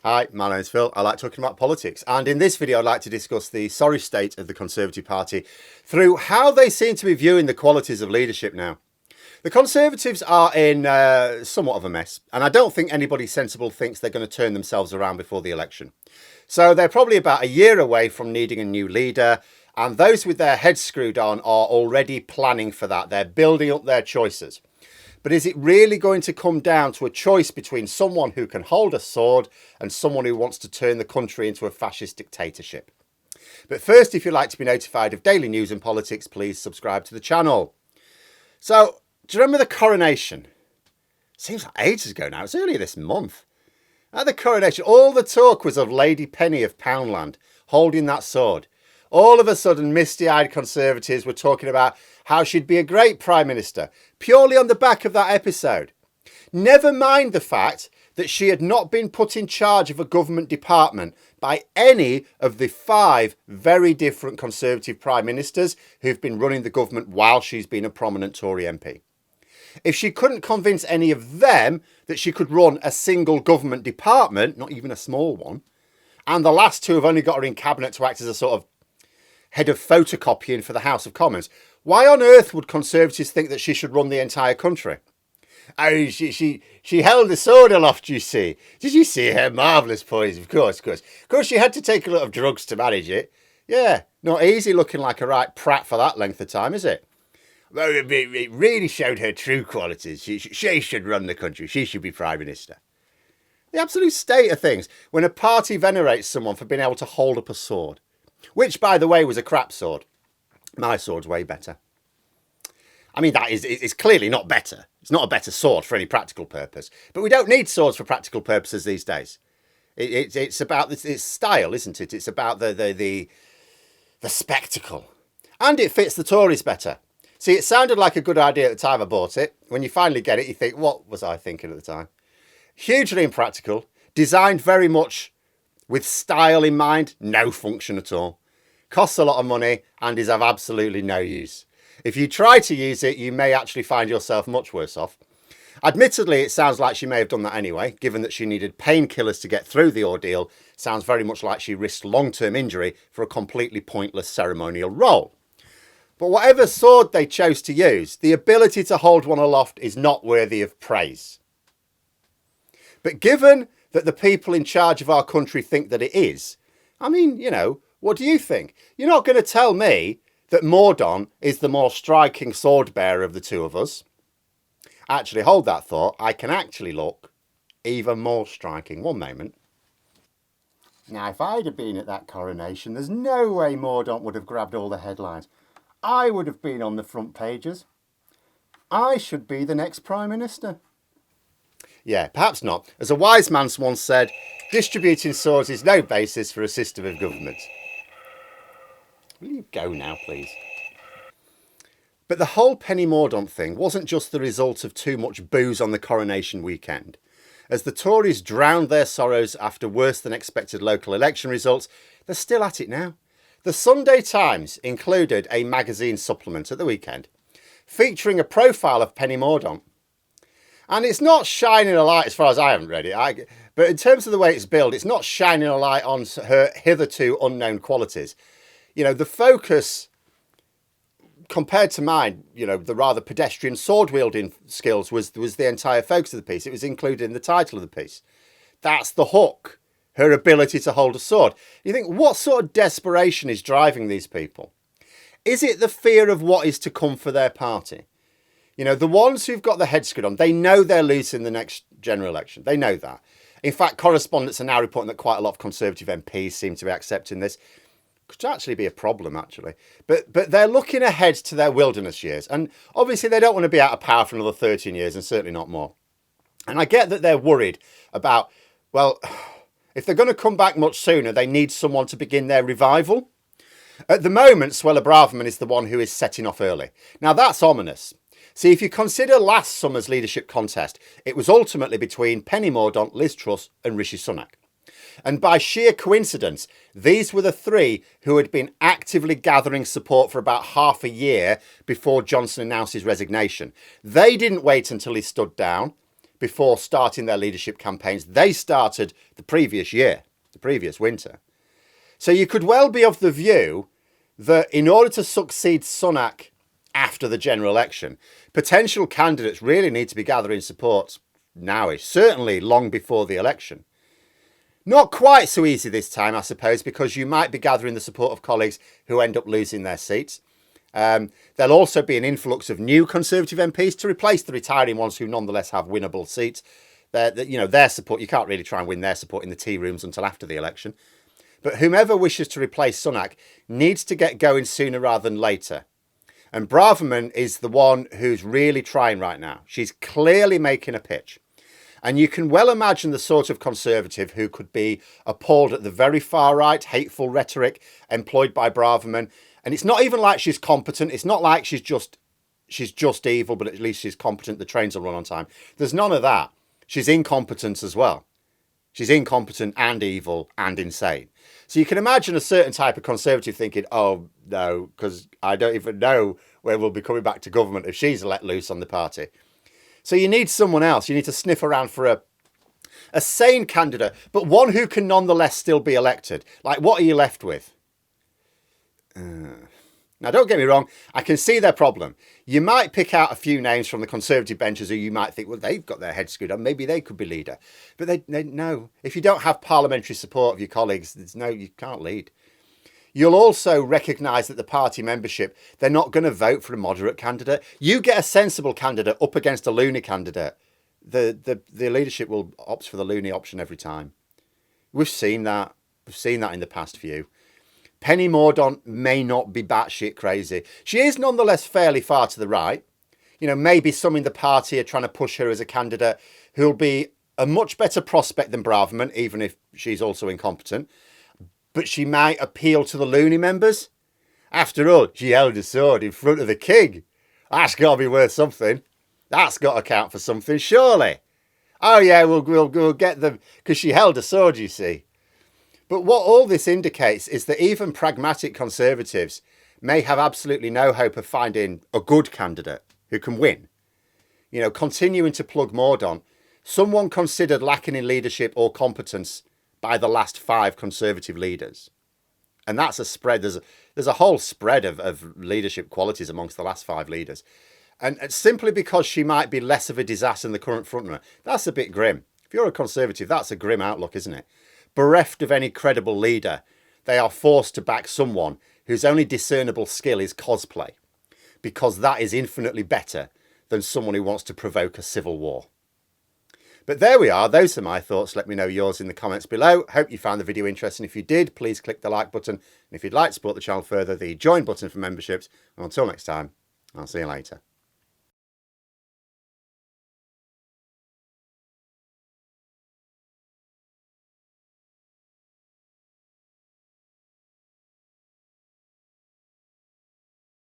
Hi, my name's Phil. I like talking about politics. And in this video, I'd like to discuss the sorry state of the Conservative Party through how they seem to be viewing the qualities of leadership now. The Conservatives are in somewhat of a mess, and I don't think anybody sensible thinks they're going to turn themselves around before the election. So they're probably about a year away from needing a new leader, and those with their heads screwed on are already planning for that. They're building up their choices. But is it really going to come down to a choice between someone who can hold a sword and someone who wants to turn the country into a fascist dictatorship? But first, if you'd like to be notified of daily news and politics, please subscribe to the channel. So, do you remember the coronation? Seems like ages ago now. It's earlier this month. At the coronation, all the talk was of Lady Penny of Poundland holding that sword. All of a sudden, misty-eyed Conservatives were talking about how she'd be a great Prime Minister, purely on the back of that episode. Never mind the fact that she had not been put in charge of a government department by any of the 5 very different Conservative Prime Ministers who've been running the government while she's been a prominent Tory MP. If she couldn't convince any of them that she could run a single government department, not even a small one, and the last 2 have only got her in cabinet to act as a sort of head of photocopying for the House of Commons, why on earth would Conservatives think that she should run the entire country? Oh, she held the sword aloft, you see. Did you see her marvellous poise? Of course. Of course, she had to take a lot of drugs to manage it. Yeah, not easy looking like a right prat for that length of time, is it? Well, it really showed her true qualities. She should run the country. She should be Prime Minister. The absolute state of things when a party venerates someone for being able to hold up a sword. Which, by the way, was a crap sword. My sword's way better. I mean, it's clearly not better. It's not a better sword for any practical purpose. But we don't need swords for practical purposes these days. It's about it's style, isn't it? It's about the spectacle. And it fits the Tories better. See, it sounded like a good idea at the time I bought it. When you finally get it, you think, what was I thinking at the time? Hugely impractical. Designed very much with style in mind, no function at all. Costs a lot of money and is of absolutely no use. If you try to use it, you may actually find yourself much worse off. Admittedly, it sounds like she may have done that anyway, given that she needed painkillers to get through the ordeal. Sounds very much like she risked long-term injury for a completely pointless ceremonial role. But whatever sword they chose to use, the ability to hold one aloft is not worthy of praise. But given that the people in charge of our country think that it is, I mean, what do you think? You're not going to tell me that Mordaunt is the more striking sword bearer of the 2 of us. Actually, hold that thought. I can actually look even more striking. One moment. Now, if I'd have been at that coronation, there's no way Mordaunt would have grabbed all the headlines. I would have been on the front pages. I should be the next Prime Minister. Yeah, perhaps not. As a wise man once said, distributing swords is no basis for a system of government. Will you go now, please? But the whole Penny Mordaunt thing wasn't just the result of too much booze on the coronation weekend. As the Tories drowned their sorrows after worse than expected local election results, they're still at it now. The Sunday Times included a magazine supplement at the weekend, featuring a profile of Penny Mordaunt. And it's not shining a light, as far as I haven't read it, but in terms of the way it's billed, it's not shining a light on her hitherto unknown qualities. The focus, compared to mine, the rather pedestrian sword-wielding skills was the entire focus of the piece. It was included in the title of the piece. That's the hook, her ability to hold a sword. You think, what sort of desperation is driving these people? Is it the fear of what is to come for their party? The ones who've got their head screwed on, they know they're losing the next general election. They know that. In fact, correspondents are now reporting that quite a lot of Conservative MPs seem to be accepting this. Could actually be a problem, actually. But they're looking ahead to their wilderness years. And obviously, they don't want to be out of power for another 13 years, and certainly not more. And I get that they're worried about, well, if they're going to come back much sooner, they need someone to begin their revival. At the moment, Suella Braverman is the one who is setting off early. Now, that's ominous. See, if you consider last summer's leadership contest, it was ultimately between Penny Mordaunt, Liz Truss and Rishi Sunak. And by sheer coincidence, these were the 3 who had been actively gathering support for about half a year before Johnson announced his resignation. They didn't wait until he stood down. before starting their leadership campaigns. They started the previous year, the previous winter. So you could well be of the view that in order to succeed Sunak after the general election, potential candidates really need to be gathering support nowish, certainly long before the election. Not quite so easy this time, I suppose, because you might be gathering the support of colleagues who end up losing their seats. There'll also be an influx of new Conservative MPs to replace the retiring ones who nonetheless have winnable seats. Their support, you can't really try and win their support in the tea rooms until after the election. But whomever wishes to replace Sunak needs to get going sooner rather than later. And Braverman is the one who's really trying right now. She's clearly making a pitch. And you can well imagine the sort of Conservative who could be appalled at the very far right, hateful rhetoric employed by Braverman. And it's not even like she's competent. It's not like she's just evil, but at least she's competent. The trains will run on time. There's none of that. She's incompetent as well. She's incompetent and evil and insane. So you can imagine a certain type of Conservative thinking, oh, no, because I don't even know when we'll be coming back to government if she's let loose on the party. So you need someone else. You need to sniff around for a sane candidate, but one who can nonetheless still be elected. Like, what are you left with? Now, don't get me wrong. I can see their problem. You might pick out a few names from the Conservative benches who you might think, well, they've got their heads screwed on. Maybe they could be leader. But no. If you don't have parliamentary support of your colleagues, you can't lead. You'll also recognise that the party membership, they're not going to vote for a moderate candidate. You get a sensible candidate up against a loony candidate, the leadership will opt for the loony option every time. We've seen that. We've seen that in the past few. Penny Mordaunt may not be batshit crazy. She is nonetheless fairly far to the right. Maybe some in the party are trying to push her as a candidate who'll be a much better prospect than Braverman, even if she's also incompetent. But she might appeal to the loony members. After all, she held a sword in front of the king. That's got to be worth something. That's got to count for something, surely. Oh yeah, we'll get them because she held a sword, you see. But what all this indicates is that even pragmatic Conservatives may have absolutely no hope of finding a good candidate who can win. Continuing to plug Mordaunt, someone considered lacking in leadership or competence by the last 5 Conservative leaders. And that's a spread. There's a whole spread of leadership qualities amongst the last 5 leaders. And simply because she might be less of a disaster than the current frontrunner, that's a bit grim. If you're a Conservative, that's a grim outlook, isn't it? Bereft of any credible leader, they are forced to back someone whose only discernible skill is cosplay, because that is infinitely better than someone who wants to provoke a civil war. But there we are. Those are my thoughts. Let me know yours in the comments below. Hope you found the video interesting. If you did, please click the like button. And if you'd like to support the channel further, the join button for memberships. And until next time, I'll see you later.